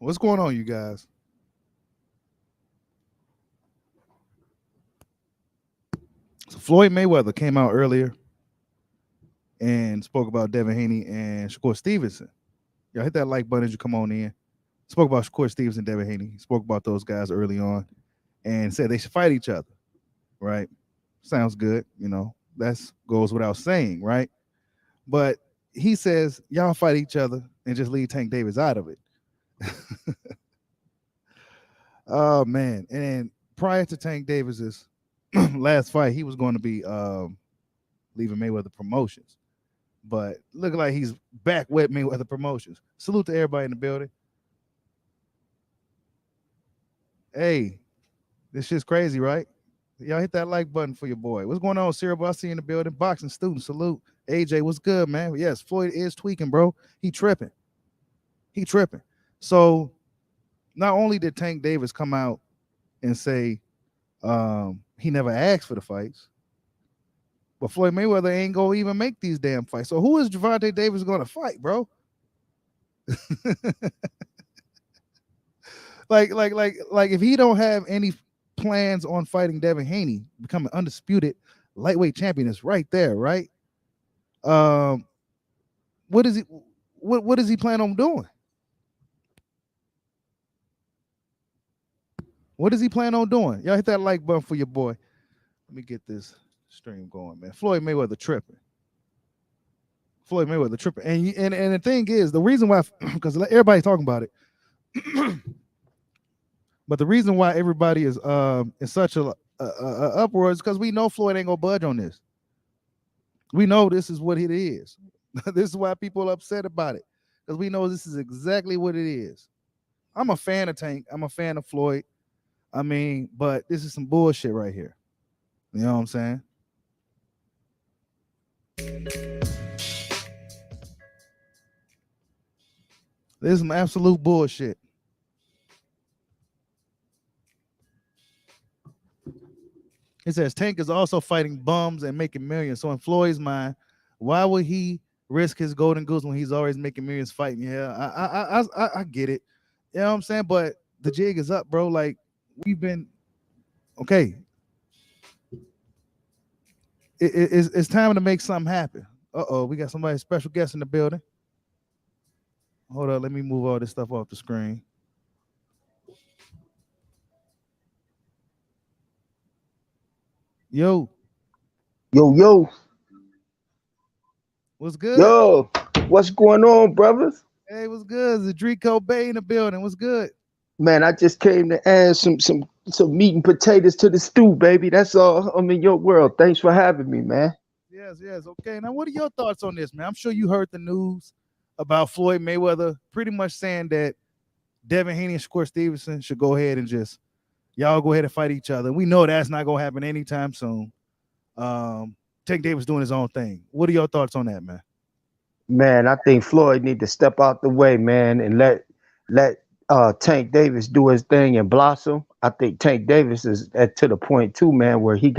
What's going on, you guys? So Floyd Mayweather came out earlier and spoke about Devin Haney and Shakur Stevenson. Y'all hit that like button as you come on in. Spoke about Shakur Stevenson, Devin Haney. Spoke about those guys early on and said they should fight each other. Right? Sounds good. That goes without saying, right? But he says y'all fight each other and just leave Tank Davis out of it. Oh man! And prior to Tank Davis's last fight, he was going to be leaving Mayweather Promotions, but looking like he's back with Mayweather Promotions. Salute to everybody in the building. Hey, this shit's crazy, right? Y'all hit that like button for your boy. What's going on, Cerebral? I see you in the building. Boxing student, salute. AJ, what's good, man? Yes, Floyd is tweaking, bro. He tripping. So not only did Tank Davis come out and say he never asked for the fights, but Floyd Mayweather ain't gonna even make these damn fights. So who is Gervonta Davis gonna fight, bro? like if he don't have any plans on fighting Devin Haney, becoming undisputed lightweight champion, is right there, right? What is he? What does he plan on doing? What does he plan on doing? Y'all hit that like button for your boy. Let me get this stream going, man. Floyd Mayweather tripping. And the thing is, the reason why, because everybody's talking about it, but the reason why everybody is in such a uproar is because we know Floyd ain't gonna budge on this. We know this is what it is. This is why people are upset about it, because we know this is exactly what it is. I'm a fan of Tank. I'm a fan of Floyd. I mean, but this is some bullshit right here. You know what I'm saying? This is some absolute bullshit. It says Tank is also fighting bums and making millions. So in Floyd's mind, why would he risk his golden goose when he's always making millions fighting? Yeah, I get it. You know what I'm saying? But the jig is up, bro. Like, we've been okay. It's time to make something happen. We got somebody special guest in the building. Hold up, let me move all this stuff off the screen. Yo, what's good? Yo, what's going on, brothers? Hey, what's good? Zadrico Bay in the building. What's good? Man, I just came to add some meat and potatoes to the stew, baby. That's all. I'm in your world. Thanks for having me, man. Yes. Okay. Now, what are your thoughts on this, man? I'm sure you heard the news about Floyd Mayweather pretty much saying that Devin Haney and Shakur Stevenson should go ahead and just y'all go ahead and fight each other. We know that's not gonna happen anytime soon. Tank Davis doing his own thing. What are your thoughts on that, man? Man, I think Floyd need to step out the way, man, and let Tank Davis do his thing and blossom. I think Tank Davis is to the point too, man, where he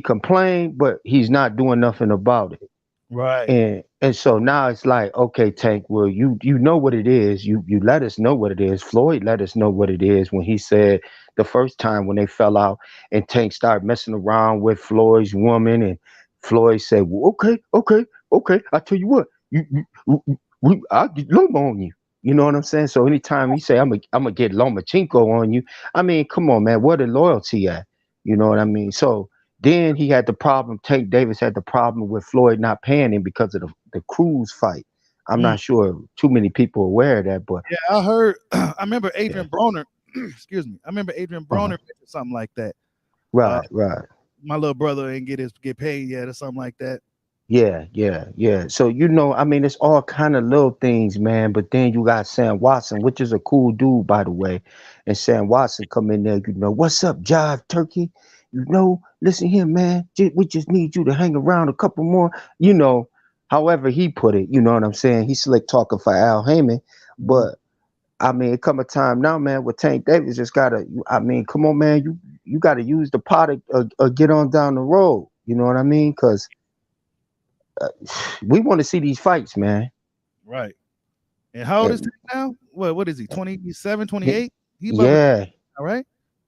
complained, but he's not doing nothing about it. Right. And so now it's like, okay, Tank, well, you know what it is. You let us know what it is. Floyd let us know what it is when he said the first time when they fell out and Tank started messing around with Floyd's woman, and Floyd said, well, okay. I tell you what, I'll get Loma on you. You know what I'm saying? So anytime he say I'm gonna get Lomachenko on you, I mean, come on, man, where the loyalty at? You know what I mean? So then he had the problem. Tank Davis had the problem with Floyd not paying him because of the Cruz fight. I'm not sure too many people are aware of that, but yeah, I heard. I remember Adrian yeah. Broner. Excuse me. I remember Adrian Broner mentioned something like that. Right. My little brother ain't get paid yet or something like that. Yeah. So I mean, it's all kind of little things, man. But then you got Sam Watson, which is a cool dude, by the way. And Sam Watson come in there, what's up, Jive Turkey? Listen here, man. We just need you to hang around a couple more. However he put it, you know what I'm saying? He's slick talking for Al Heyman, but I mean, it come a time now, man, with Tank Davis just gotta. I mean, come on, man, you gotta use the pot or get on down the road. You know what I mean? Because we want to see these fights, man. Right. And how old is And, Tank now? What is he? 27, y- 28? He about to, yeah, all right?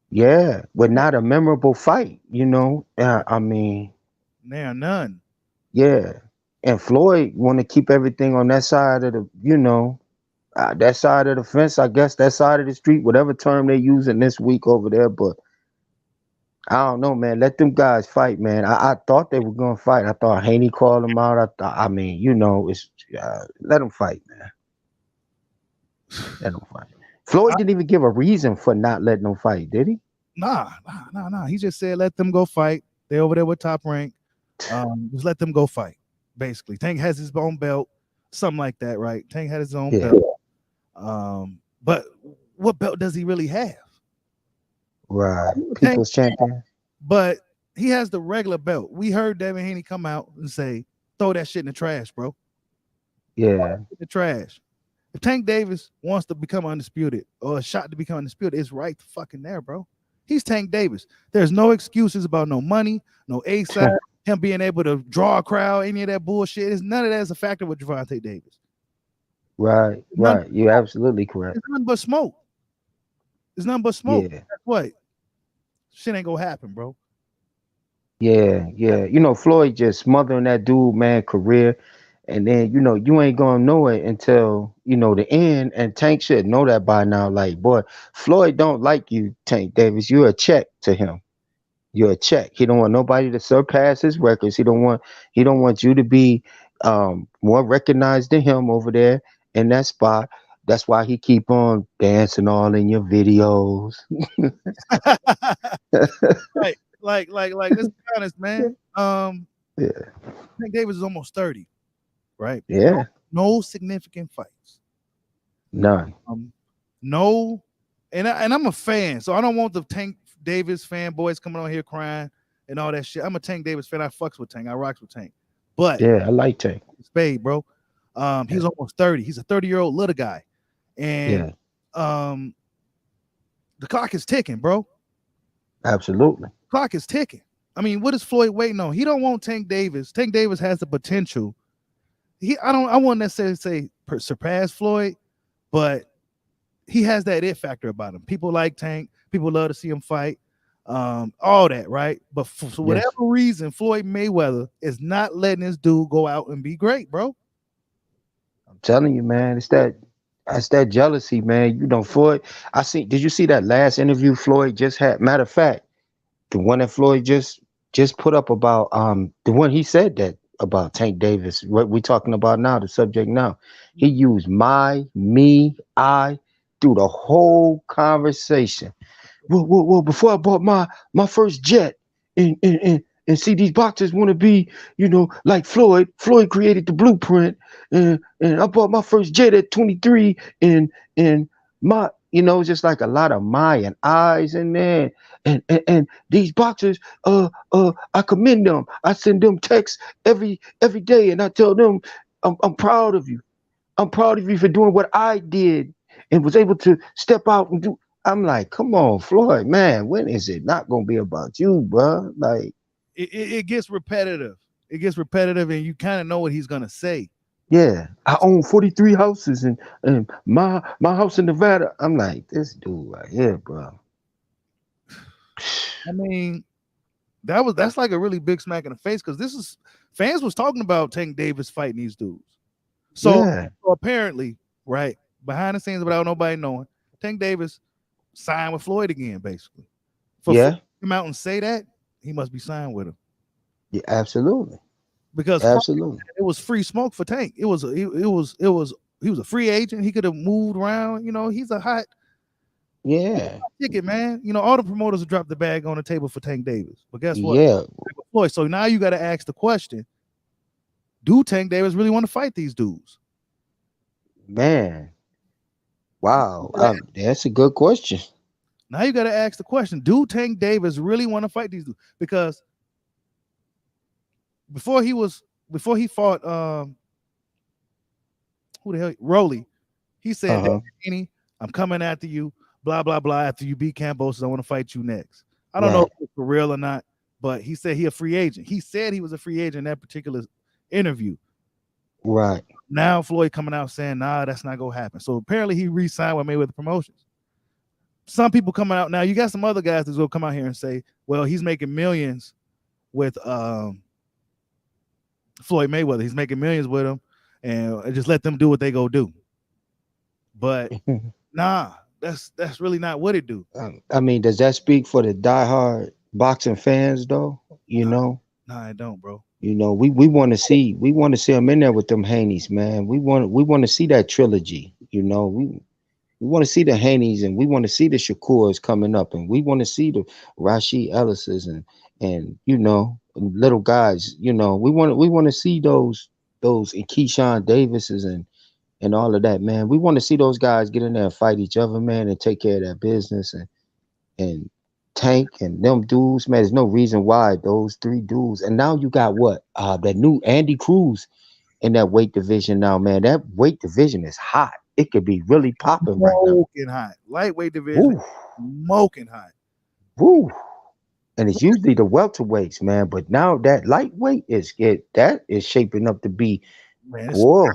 yeah, but Yeah. not a memorable fight, you know. I mean, There are none. yeah. And Floyd want to keep everything on that side of the, that side of the fence, I guess, that side of the street, whatever term they using this week over there. But I don't know, man. Let them guys fight, man. I thought they were gonna fight. I thought Haney called them out. I mean, it's let them fight, man. Let them fight. I, Floyd didn't even give a reason for not letting them fight, did he? nah. He just said let them go fight. They over there with Top Rank. Just let them go fight. Basically, Tank has his own belt, something like that, right? Tank had his own Yeah, belt. But what belt does he really have? right. Tank, People's champion. but he has the regular belt. We heard Devin Haney come out and say, "Throw that shit in the trash, bro. Yeah, In the trash." If Tank Davis wants to become undisputed or a shot to become undisputed, it's right fucking there, bro. He's Tank Davis. There's no excuses about no money, no ASAP, him being able to draw a crowd, any of that bullshit. None of that is a factor with Gervonta Davis. right, It's none, right. You're absolutely correct. it's none but smoke. It's nothing but smoke. Yeah, That's what. Shit ain't gonna happen, bro. yeah, yeah. Floyd just smothering that dude, man, career. And then, you ain't gonna know it until, the end. And Tank should know that by now. Like, boy, Floyd don't like you, Tank Davis. You're a check to him. You're a check. He don't want nobody to surpass his records. He don't want you to be more recognized than him over there in that spot. That's why he keep on dancing all in your videos. Right. Like, let's be honest, man. Yeah. Tank Davis is almost 30, right? No, Yeah. no significant fights. None. Um, no, and I'm a fan, so I don't want the Tank Davis fanboys coming on here crying and all that shit. I'm a Tank Davis fan. I fucks with Tank. I rocks with Tank. But Yeah, I like Tank. Spade, bro. Yeah. He's almost 30. He's a 30-year-old little guy. And Yeah. um the clock is ticking, bro. Absolutely. Clock is ticking. I mean, what is Floyd waiting on? He don't want Tank Davis. Tank Davis has the potential. I wouldn't necessarily say surpass Floyd, but he has that it factor about him. People like Tank. People love to see him fight. All that, right? But for whatever Yes. reason, Floyd Mayweather is not letting this dude go out and be great, bro. I'm telling you, man, that's that jealousy, man. Floyd. Did you see that last interview Floyd just had? Matter of fact, the one that Floyd just put up about the one he said that about Tank Davis, what we talking about now, the subject now. He used my, me, I through the whole conversation. Well, before I bought my first jet, and see these boxers want to be, like Floyd. Floyd created the blueprint, and I bought my first jet at 23, and my, just like a lot of my and I's in there, and these boxers, I commend them. I send them texts every day, and I tell them, I'm proud of you. I'm proud of you for doing what I did and was able to step out and do. I'm like, come on, Floyd, man, when is it not gonna be about you, bro? Like, It gets repetitive. It gets repetitive, and you kind of know what he's gonna say. yeah, I own 43 houses and my house in Nevada. I'm like, this dude right here, bro. I mean, that's like a really big smack in the face because this is fans was talking about Tank Davis fighting these dudes. So, Yeah, so apparently, right behind the scenes, without nobody knowing, Tank Davis signed with Floyd again, basically. For Floyd yeah, to come out and say that, he must be signed with him yeah, absolutely, because absolutely. it was free smoke for Tank. It was he was a free agent. He could have moved around. He's a hot Yeah, ticket, man. All the promoters have dropped the bag on the table for Tank Davis. But guess what? yeah, Floyd. So now you got to ask the question: do Tank Davis really want to fight these dudes? man. Wow, that's a good question. Now you got to ask the question: do Tank Davis really want to fight these dudes? Because before he fought who the hell Rolly, he said, Uh-huh. Danny, I'm coming after you, blah blah blah. After you beat Cambosis, I want to fight you next. I don't know if Right. it's for real or not, but he said he a free agent. He said he was a free agent in that particular interview. Right. Now Floyd coming out saying, nah, that's not gonna happen. So apparently he re-signed with Mayweather Promotions. Some people coming out now. You got some other guys that's gonna come out here and say, well, he's making millions with Floyd Mayweather. He's making millions with him, and just let them do what they go do. But nah, that's really not what it do. I mean, does that speak for the diehard boxing fans though? You Nah, know, nah, I don't, bro. we want to see them in there with them Haneys, man. We want to see that trilogy. We want to see the Haneys, and we want to see the Shakurs coming up, and we want to see the Rashid Ellis's, and little guys. We want to see those and Keyshawn Davises and all of that, man. We want to see those guys get in there and fight each other, man, and take care of that business and Tank and them dudes, man. There's no reason why those three dudes. And now you got what? That new Andy Cruz in that weight division now, man. That weight division is hot. It could be really popping right now. Smoking hot. Lightweight division, Woo, smoking hot. woo. And it's usually the welterweights, man. But now that lightweight that is shaping up to be, Man, boy.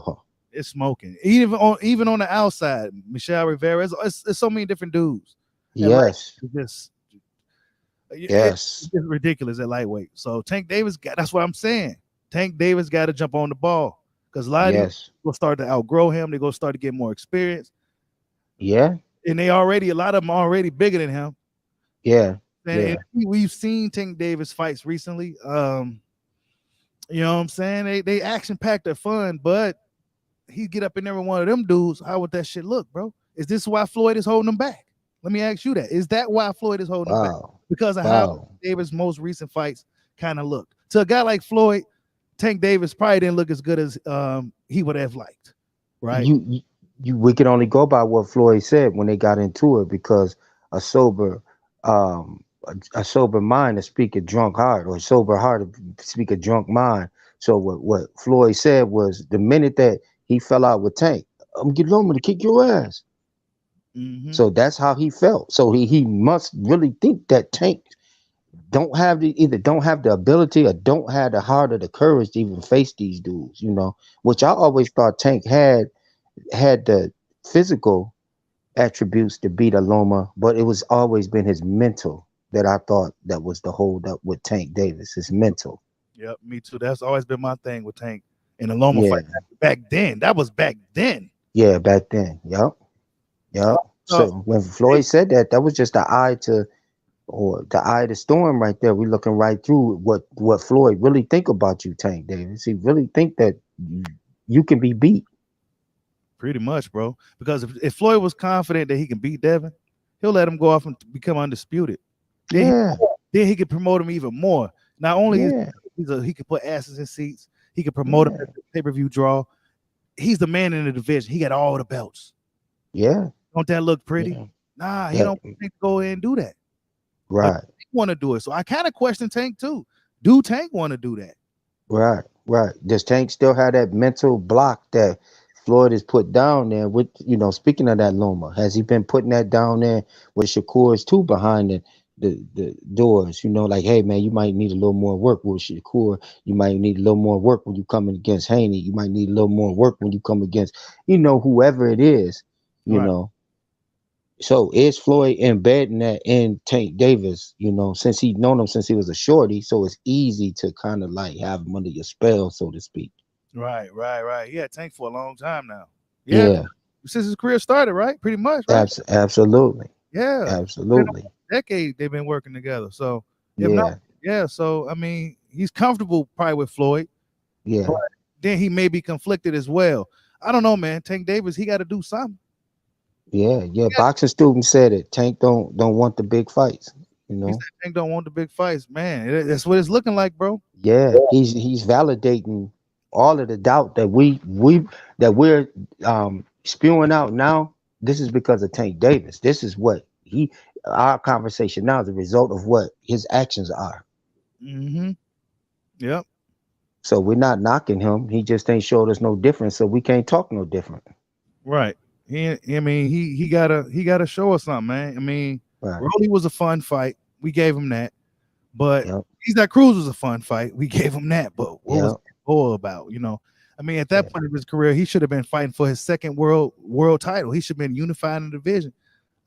it's smoking. Even on the outside, Michelle Rivera. It's so many different dudes. And like Yes, it's yes, just ridiculous at lightweight. So Tank Davis that's what I'm saying. Tank Davis got to jump on the ball because a lot of these yes, will start to outgrow him. They're gonna start to get more experience, yeah, and a lot of them already bigger than him. yeah, And yeah, we've seen Tank Davis fights recently. You know what I'm saying? They action packed, they're fun, but he get up in every one of them dudes. How would that shit look, bro? Is this why Floyd is holding him back? Let me ask you that. Is that why Floyd is holding him back? wow, Because of how wow. Davis' most recent fights kind of looked. To a guy like Floyd, Tank Davis probably didn't look as good as he would have liked, right? We can only go by what Floyd said when they got into it because a sober a sober mind to speak a drunk heart, or a sober heart to speak a drunk mind. So what Floyd said was the minute that he fell out with Tank, I'm getting on to kick your ass. Mm-hmm. So that's how he felt. So he must really think that Tank don't have the ability or don't have the heart or the courage to even face these dudes, which I always thought Tank had the physical attributes to beat a Loma, but it was always been his mental that I thought that was the hold up with Tank Davis, his mental. Yep, me too. That's always been my thing with Tank in the Loma Yeah, fight back then. That was back then. yeah, back then. Yep, yep. Uh, So when Floyd said that, that was just the eye to storm right there. We looking right through what Floyd really think about you, Tank Davis. He really think that you can be beat. Pretty much, bro. Because if Floyd was confident that he can beat Devin, he'll let him go off and become undisputed. Then he, Yeah, then he could promote him even more. Not only is yeah, he could put asses in seats, he could promote him yeah, as a pay-per-view draw. He's the man in the division. He got all the belts. yeah, Don't that look pretty? yeah. Nah, he That don't think to go ahead and do that. But right. Tank want to do it. So I kind of question Tank too. Do Tank want to do that? Right, right. Does Tank still have that mental block that Floyd has put down there? With speaking of that Loma, has he been putting that down there with Shakur's too behind the doors? Like, hey man, you might need a little more work with Shakur. You might need a little more work when you coming against Haney. You might need a little more work when you come against whoever it is. You Right. know, so is Floyd embedding that in Tank Davis, since he known him since he was a shorty, so it's easy to kind of like have him under your spell, so to speak. Right. Yeah, Tank for a long time now. Yeah, Yeah, since his career started, right? Pretty much, right? absolutely, Yeah, been absolutely. a decade they've been working together. So if not, Yeah, yeah. So I mean, he's comfortable probably with Floyd, but yeah, then he may be conflicted as well. I don't know, man. Tank Davis, he got to do something. yeah. He got- Boxing student said it. Tank don't want the big fights. He said Tank don't want the big fights, man. That's what it's looking like, bro. Yeah, he's validating all of the doubt that we're spewing out now. This is because of Tank Davis. This is what our conversation now is a result of what his actions are. Mm-hmm. Yep. So we're not knocking him. He just ain't showed us no difference, so we can't talk no different. Right. I mean, he gotta show us something, man. I mean, Right. Rolly was a fun fight. We gave him that. But Yep. he's that Cruz was a fun fight. We gave him that. But what was Yep. that all about? I I mean, at that Yeah. point of his career, he should have been fighting for his second world title. He should have been unifying the division.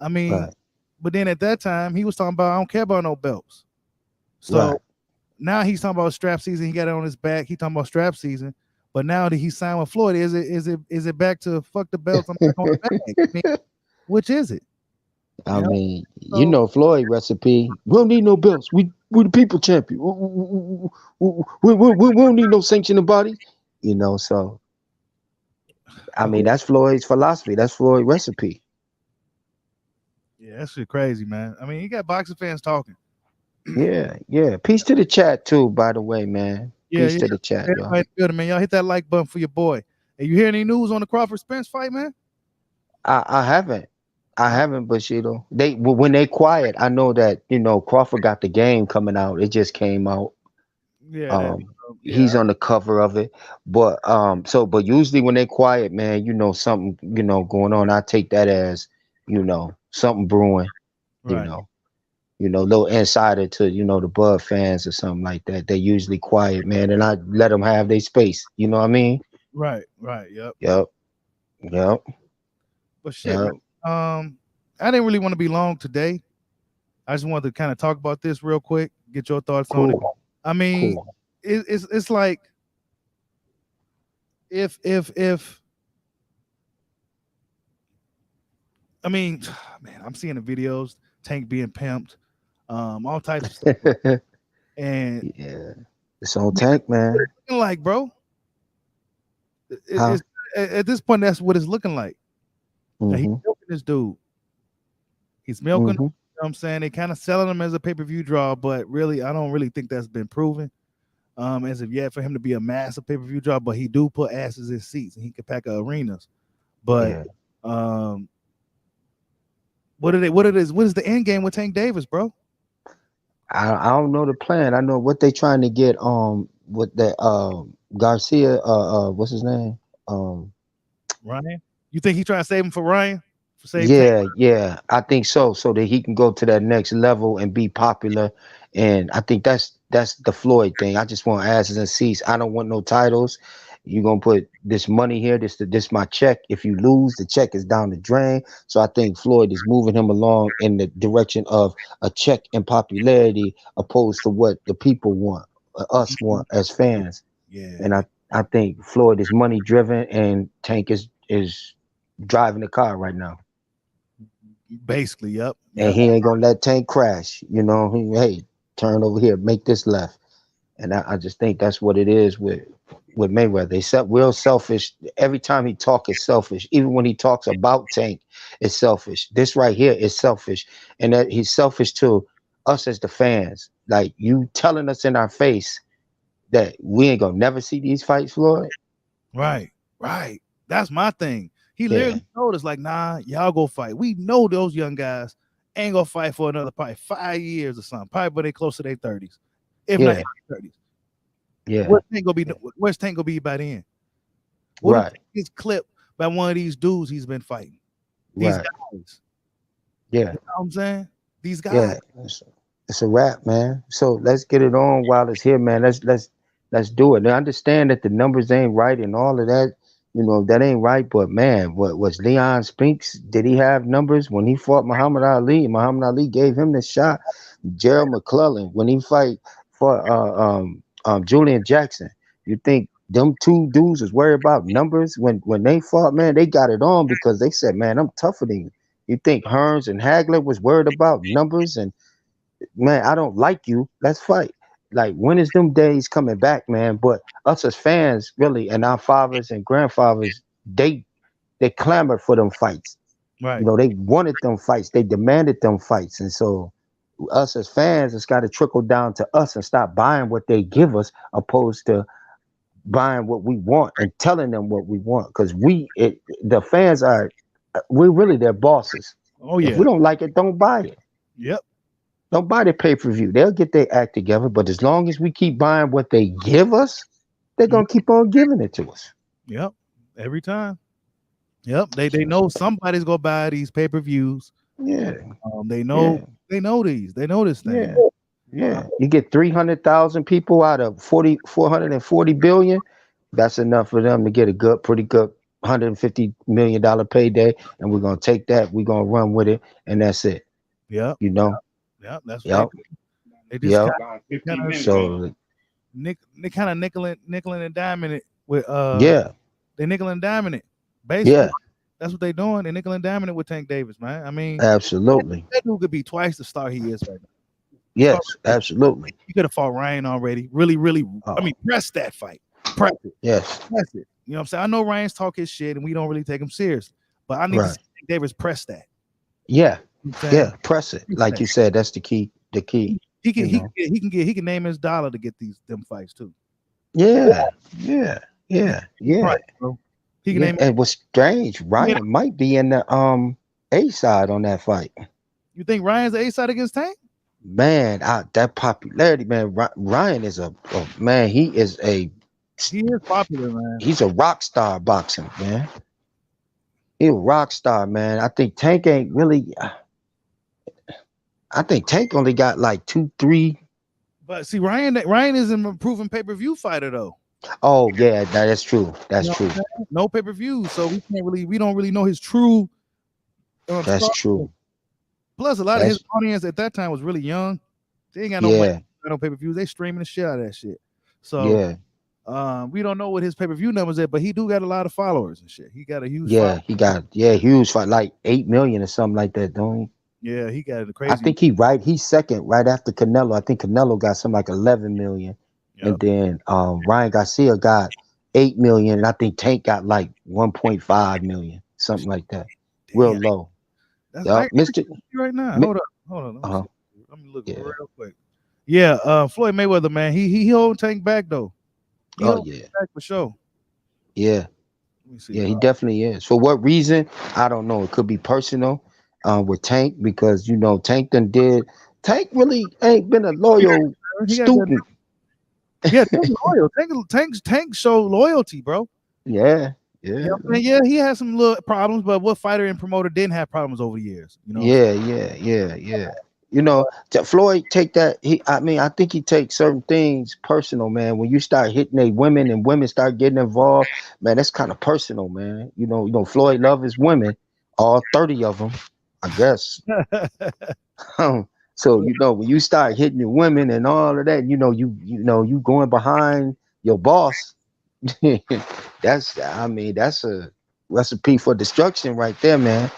I mean, Right. but then at that time, he was talking about I don't care about no belts. Right. So now he's talking about strap season. He got it on his back. He talking about strap season. But now that he signed with Floyd, is it back to fuck the belts? I'm back on the bag. I mean, which is it? I You know. mean, So Floyd recipe. We don't need no belts. We the people champion. We don't need no sanctioning bodies. So I but mean who? that's Floyd's philosophy. That's Floyd's recipe. Yeah, that shit crazy, man. I mean, you got boxing fans talking. Yeah, yeah. Peace to the chat too, by the way, man. Yeah, Peace yeah. to the chat, Everybody y'all. in the building, man. Y'all hit that like button for your boy. And you hear any news on the Crawford Spence fight, man? I haven't. I Uh, haven't, Bushido. When they quiet, I know that Crawford got the game coming out. It just came out. yeah, that. Um, Yeah, he's on the cover of it, but usually when they quiet, man, something going on. I take that as something brewing. You right, know, little insider to the Bud fans or something like that. They usually quiet, man, and I let them have their space. You know what I mean? right. Yep. Yep, yep, But shit, man. yep. I didn't really want to be long today. I just wanted to kind of talk about this real quick, get your thoughts on it. Cool, I mean, cool. it's like if I mean, man, I'm seeing the videos, Tank being pimped, all types of stuff, and Yeah, it's on tank, man. looking like, bro, Huh? it's at this point that's what it's looking like. That he's Mm-hmm. milking this dude. He's milking. Mm-hmm. You know what I'm saying they kind of selling him as a pay-per-view draw, but really, I don't really think that's been proven as of yet for him to be a massive pay-per-view draw. But he do put asses in seats, and he can pack arenas. But Yeah. um, what are they? What it is? What is the end game with Tank Davis, bro? I don't know the plan. I know what they trying to get with that Garcia what's his name? Um Ryan, you think he trying to save him for Ryan? For save Tank? yeah, yeah. I think so that he can go to that next level and be popular. And I think that's the Floyd thing. I just want asses and seats. I don't want no titles. You're gonna put this money here, this my check. If you lose, the check is down the drain. So I think Floyd is moving him along in the direction of a check and popularity opposed to what the people want, us want as fans. Yeah, And I think Floyd is money driven and Tank is driving the car right now. basically, yep, And yep, he ain't gonna let Tank crash. Hey, turn over here, make this left. And I just think that's what it is with Mayweather. They set real selfish. Every time he talk, it's selfish. Even when he talks about Tank, it's selfish. This right here is selfish, and that he's selfish to us as the fans. Like you telling us in our face that we ain't gonna never see these fights, Floyd. right. That's my thing. He Yeah, literally told us like, nah, y'all go fight. We know those young guys ain't gonna fight for another probably 5 years or something. Probably, but they close to their 30s, if not in yeah, their 30s. yeah. Where's Tank gonna be by then? What if Right, Tank gets clipped by one of these dudes he's been fighting? These right. guys. Yeah, You know what I'm saying? These guys. yeah. It's a wrap, man. So let's get it on while it's here, man. Let's do it. Now, I understand that the numbers ain't right and all of that. That ain't right. But man, what was Leon Spinks? Did he have numbers when he fought Muhammad Ali? Muhammad Ali gave him the shot. Gerald McClellan when he fight for Julian Jackson. You think them two dudes was worried about numbers when they fought? Man, they got it on because they said, "Man, I'm tougher than you." You think Hearns and Hagler was worried about numbers and man, I don't like you. Let's fight. Like, when is them days coming back, man? But us as fans, really, and our fathers and grandfathers, they clamored for them fights. Right. They wanted them fights. They demanded them fights. And so us as fans, it's got to trickle down to us and stop buying what they give us, opposed to buying what we want and telling them what we want. Because the fans we're really their bosses. Oh If yeah. we don't like it, don't buy it. Yep. Don't buy the pay-per-view. They'll get their act together, but as long as we keep buying what they give us, they're Mhm. gonna keep on giving it to us. Yep. Every time. Yep. They know somebody's gonna buy these pay-per-views. Yeah, They know yeah, they know these. They know this thing. yeah, Uh, yeah. You get 300,000 people out of 440 billion. That's enough for them to get a good, pretty good $150 million payday, and we're gonna take that. We're gonna run with it, and that's it. Yep, You know. yep. That's what they Yep. do. They just Yep. kind of So they kind of nickel and diming it with yeah. they nickel and diming it. Basically, Yeah. that's what they doing. They nickel and diming it with Tank Davis, man. I mean, Absolutely. that dude could be twice the star he is right now. Yes. Absolutely. He could have fought Ryan already. Really, really. I Oh. mean, press that fight. Press it. Yes. Press it. You know what I'm saying? I know Ryan's talk his shit, and we don't really take him serious. But I need to Right. see Tank Davis press that. Yeah. You know what I'm saying? Yeah. Press it. Press Like that. you said, that's the key. The key. He can You know. he can name his dollar to get them fights too. Yeah. Yeah. Yeah. Yeah. Right, bro. He can Yeah. name. It was strange. Yeah. Ryan might be in the A side on that fight. You think Ryan's the A side against Tank? Man, that popularity, man. Ryan is a man. He is popular, man. He's a rock star boxing, man. He's a rock star, man. I think Tank ain't really. I think Tank only got like 2, 3. But see, Ryan is an improving pay per view fighter though. Oh yeah, that's true. That's You know true. what I'm saying? No pay per view, so we don't really know his true. That's Star. true. Plus, a lot of his That's audience at that time was really young. They ain't got no money, yeah, no pay per views. They streaming the shit out of that shit. So yeah, we don't know what his pay per view numbers at, but he do got a lot of followers and shit. He got a huge yeah. following. He got huge fight, like 8 million or something like that, don't he? Yeah, he got a I crazy. think he's second right after Canelo. I think Canelo got something like 11 million, and Yep. then Ryan Garcia got 8 million, and I think Tank got like 1.5 million, something like that. Real Damn, low. that's I Yep, Mister. right now. Mi- Hold on. Let me uh see. Let me look Yeah. real quick. Yeah, Floyd Mayweather, man. He hold Tank back though. He Oh hold yeah. back for sure. Yeah. Let me see. Yeah. He definitely is. For what reason? I don't know. It could be personal, with Tank, because Tank done did. Tank really ain't been a loyal He got that. student. Yeah, Tank loyal. Tank show loyalty, bro. Yeah. Yeah, Yeah. I mean, yeah, he had some little problems, but what fighter and promoter didn't have problems over the years? You know what I'm saying? Yeah, yeah, yeah, yeah. Floyd take that. I mean, I think he takes certain things personal, man. When you start hitting a women and women start getting involved, man, that's kind of personal, man. Floyd love his women, all 30 of them, I guess. So when you start hitting your women and all of that, you going behind your boss. That's a recipe for destruction right there, man.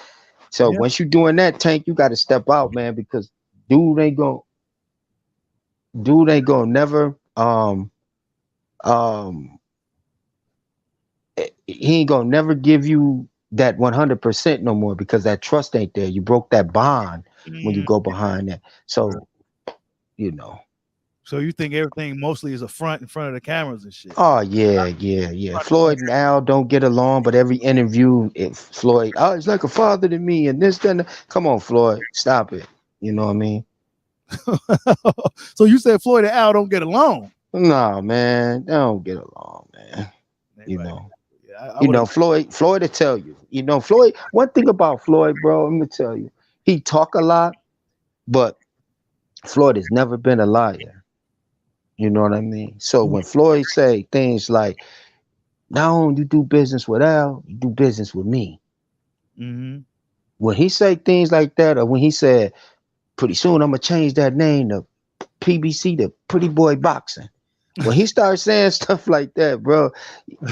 So Yeah. once you doing that, Tank, you got to step out, man, because dude ain't gonna never um he ain't gonna never give you that 100% no more, because that trust ain't there. You broke that bond when you Mm. go behind that. So you know. So you think everything mostly is a front in front of the cameras and shit? Oh yeah, yeah, yeah. Floyd and Al don't get along, but every interview, Floyd, oh, he's like a father to me, and this, then. Come on, Floyd, stop it. You know what I mean? So you said Floyd and Al don't get along? Nah, man, they don't get along, man. They You right. know, Yeah, I would agree. Floyd will tell you. Floyd. One thing about Floyd, bro, I'm gonna tell you, he talk a lot, but Floyd has never been a liar. You know what I mean? So when Floyd say things like, "Now you do business with Al, you do business with me." Mm-hmm. When he say things like that, or when he said, "Pretty soon I'm gonna change that name to PBC to Pretty Boy Boxing." When he starts saying stuff like that, bro,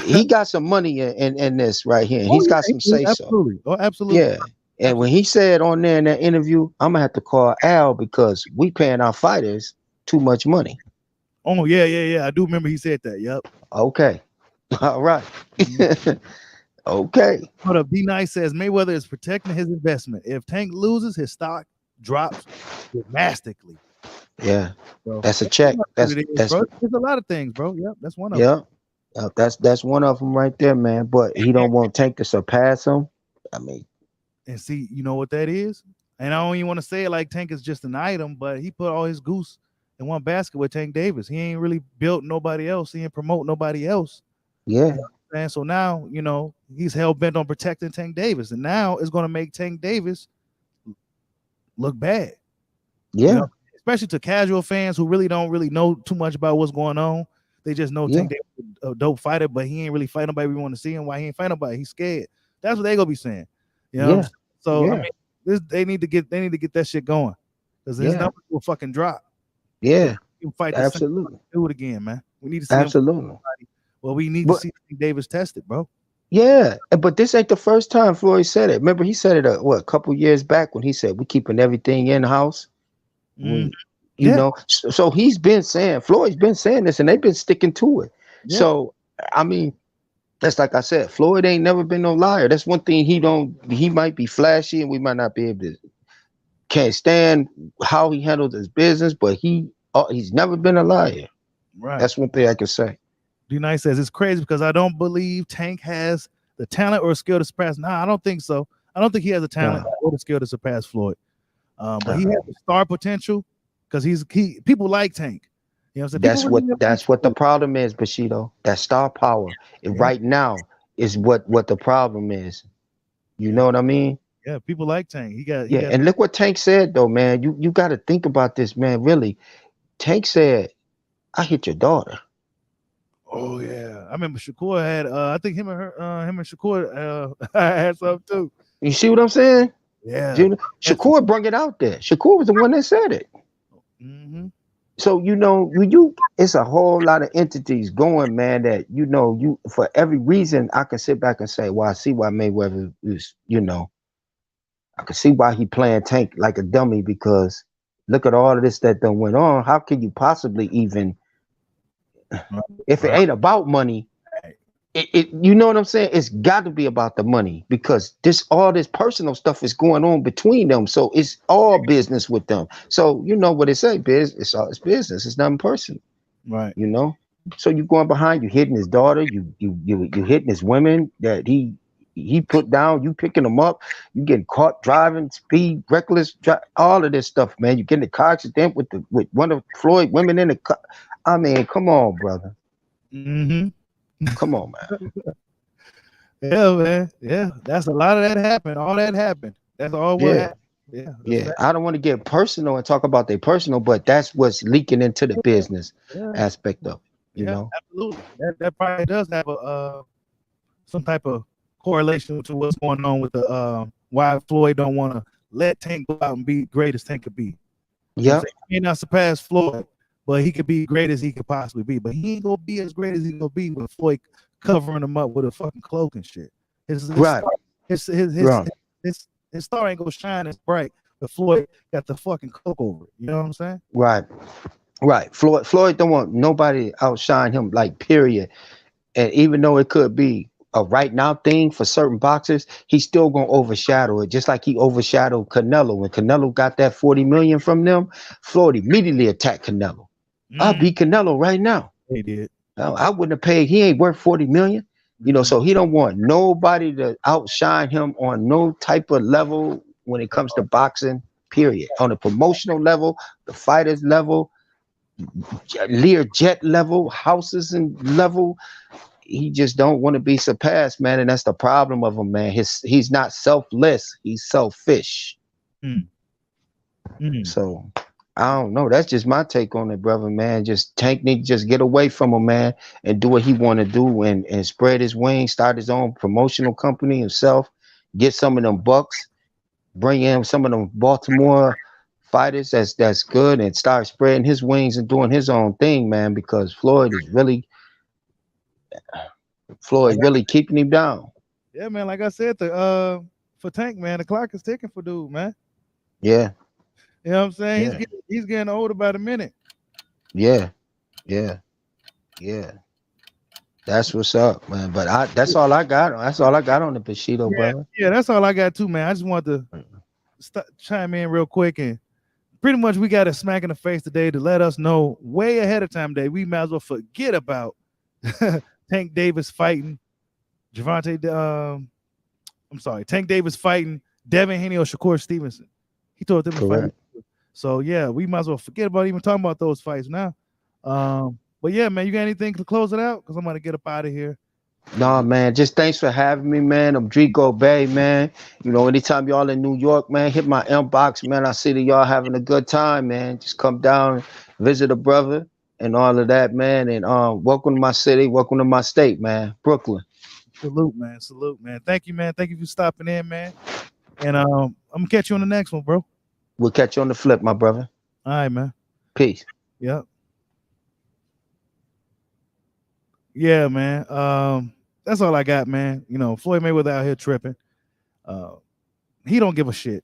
he got some money in this right here. And Oh he's got yeah, some say so. absolutely. Oh, absolutely. Yeah. And when Absolutely. he said on there in that interview, I'm gonna have to call Al because we paying our fighters too much money. Oh yeah. I do remember he said that. Yep. Okay. All right. Mhm. Okay. Hold up. D Nice says Mayweather is protecting his investment. If Tank loses, his stock drops drastically. Yeah. So That's a that's pretty check. much what That's it is, that's bro. There's a lot of things, bro. Yep, that's one of them. yeah. That's one of them right there, man. But he don't want Tank to surpass him. I mean, And see, you know what that is? And I don't even want to say it like Tank is just an item, but he put all his goose in one basket with Tank Davis. He ain't really built nobody else. He ain't promote nobody else. yeah, And so now, he's hell bent on protecting Tank Davis. And now it's going to make Tank Davis look bad. yeah, Especially to casual fans who really don't really know too much about what's going on. They just know Yeah. Tank Davis a dope fighter, but he ain't really fight nobody we want to see him. Why he ain't fight nobody? He's scared. That's what they gonna be saying. You know what I'm Yeah. saying? So I Yeah. mean, they need to get that shit going because his Yeah. numbers will fucking drop. Because Yeah. he can fight the same Absolutely. dude again, man. We need to see him. Absolutely. Well, we need to But see Tank Davis tested, bro. yeah, but this ain't the first time Floyd said it. Remember, he said it a couple years back when he said we keeping everything in house. Mhm. We, Yeah, so he's been saying Floyd's been saying this, and they've been sticking to it. yeah, So I mean, that's like I said, Floyd ain't never been no liar. That's one thing he don't. He might be flashy, and we might not be able to can't stand how he handles his business, but he's never been a liar. right. That's one thing I can say. D Nice says it's crazy because I don't believe Tank has the talent or skill to surpass. Nah, I don't think so. I don't think he has the talent Uh, or the skill to surpass Floyd. But he uh, has the star potential because people like Tank. You know what I'm saying? People really like that's what the problem is, Bushido. That star power yeah, right now is what the problem is. You yeah, know what I mean? yeah. People like Tank. He Yeah. got And look what Tank said though, man. You got to think about this, man. Really, Tank said, "I hit your daughter." oh yeah. I remember Shakur had I think him and Shakur had something too. You see what I'm saying? Yeah. That's Shakur brought it out there. Shakur was the one that said it. mm-hmm. So it's a whole lot of entities going, man. That you for every reason I can sit back and say, well, I see why Mayweather is, I can see why he playing Tank like a dummy because look at all of this that done went on. How can you possibly even, Right, if it right, ain't about money, you know what I'm saying? It's got to be about the money because all this personal stuff is going on between them. So it's all business with them. So you know what it say, it's business. It's nothing personal. right. you know. So you going behind, you hitting his daughter, you hitting his women that he put down, you picking them up, you getting caught driving, speed, all of this stuff, man. You getting a car accident with one of Floyd women in the car. I mean, come on, brother. Mm-hmm. Come on, man. Yeah, man. Yeah, that's a lot of that happened. All that happened. That's all what Yeah, happened. Yeah, that's yeah. fact. I don't want to get personal and talk about their personal, but that's what's leaking into the business Yeah, aspect of it, yeah, absolutely. That probably does have a some type of correlation to what's going on with the why Floyd don't want to let Tank go out and be great as Tank could be. You know what I'm Yep. saying? He may not surpass Floyd, but he could be great as he could possibly be. But he ain't gonna be as great as he gonna be with Floyd covering him up with a fucking cloak and shit. His Right. star, Right. his star ain't gonna shine as bright. But Floyd got the fucking cloak over it. You know what I'm saying? Right. Right. Floyd don't want nobody outshine him, like period. And even though it could be a right now thing for certain boxers, he's still gonna overshadow it, just like he overshadowed Canelo. When Canelo got that 40 million from them, Floyd immediately attacked Canelo. I'll Mm, beat Canelo right now. he did. I wouldn't have paid. He ain't worth 40 million. Mm, So he don't want nobody to outshine him on no type of level when it comes to boxing. Period. On the promotional level, the fighters level, Lear jet level, houses and level, he just don't want to be surpassed, man, and that's the problem of him, man. He's not selfless, he's selfish. mm, mm. So I don't know. That's just my take on it, brother, man. Just Tank need to just get away from him, man, and do what he want to do and spread his wings, start his own promotional company himself, get some of them bucks, bring in some of them Baltimore fighters that's good and start spreading his wings and doing his own thing, man, because Like Floyd really keeping him down. yeah, man. Like I said, the for Tank, man, the clock is ticking for dude, man. Yeah, You know what I'm saying? yeah, He's getting older by the minute. yeah, yeah, yeah. That's what's up, man. But that's all I got. That's all I got on the Bushido, Yeah, brother. yeah. That's all I got too, man. I just wanted to chime in real quick and pretty much we got a smack in the face today to let us know way ahead of time that we might as well forget about Tank Davis fighting Gervonta. I'm sorry, Tank Davis fighting Devin Haney or Shakur Stevenson. He told them to fight. Correct. So yeah, we might as well forget about even talking about those fights now. But yeah, man, you got anything to close it out? Because I'm gonna get up out of here. Nah, man. Just thanks for having me, man. I'm Drico Bay, man. Anytime y'all in New York, man, hit my inbox, man. I see that y'all having a good time, man. Just come down, visit a brother. and all of that, man. And welcome to my city, welcome to my state, man, Brooklyn. Salute, man. Salute, man. Thank you, man. Thank you for stopping in, man. And I'm gonna catch you on the next one, bro. We'll catch you on the flip, my brother. All right, man. Peace. Yep. Yeah, man. That's all I got, man. Floyd Mayweather out here tripping. Uh, he don't give a shit.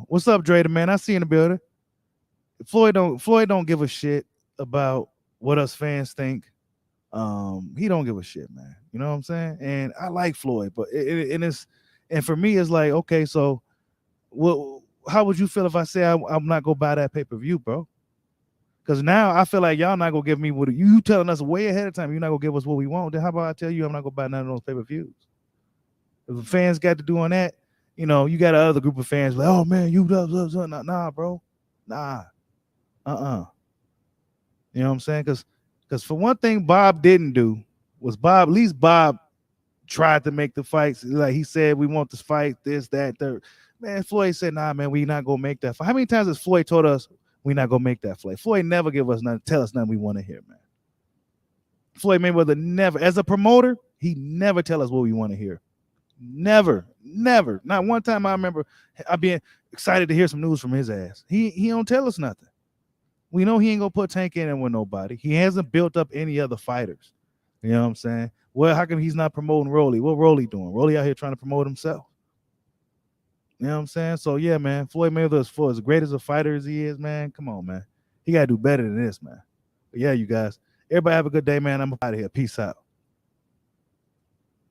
What's up, Drader, man? I see you in the building. Floyd don't give a shit about what us fans think. He don't give a shit, man. You know what I'm saying? And I like Floyd, but and for me, it's like, okay, so what? How would you feel if I say I'm not gonna buy that pay per view, bro? Because now I feel like y'all not gonna give me what you telling us way ahead of time. You're not gonna give us what we want. Then how about I tell you I'm not gonna buy none of those pay per views? If the fans got to doing that, you got another group of fans like, oh man, you nah, bro, nah, You know what I'm saying? Because for one thing, Bob didn't do was Bob. At least Bob tried to make the fights. Like he said, we want this fight, this, that, third. Man, Floyd said, nah, man, we not gonna make that fight. How many times has Floyd told us we not gonna make that fight? Floyd never give us nothing, tell us nothing we want to hear, man. Floyd Mayweather never, as a promoter, he never tell us what we want to hear. Never, never. Not one time I remember I being excited to hear some news from his ass. He don't tell us nothing. We know he ain't gonna put Tank in with nobody. He hasn't built up any other fighters. You know what I'm saying? Well, how come he's not promoting Rolly? What Rolly doing? Rolly out here trying to promote himself. You know what I'm saying? So yeah, man, Floyd Mayweather is for as great as a fighter as he is, man. Come on, man. He gotta do better than this, man. But yeah, you guys. Everybody have a good day, man. I'm out of here. Peace out.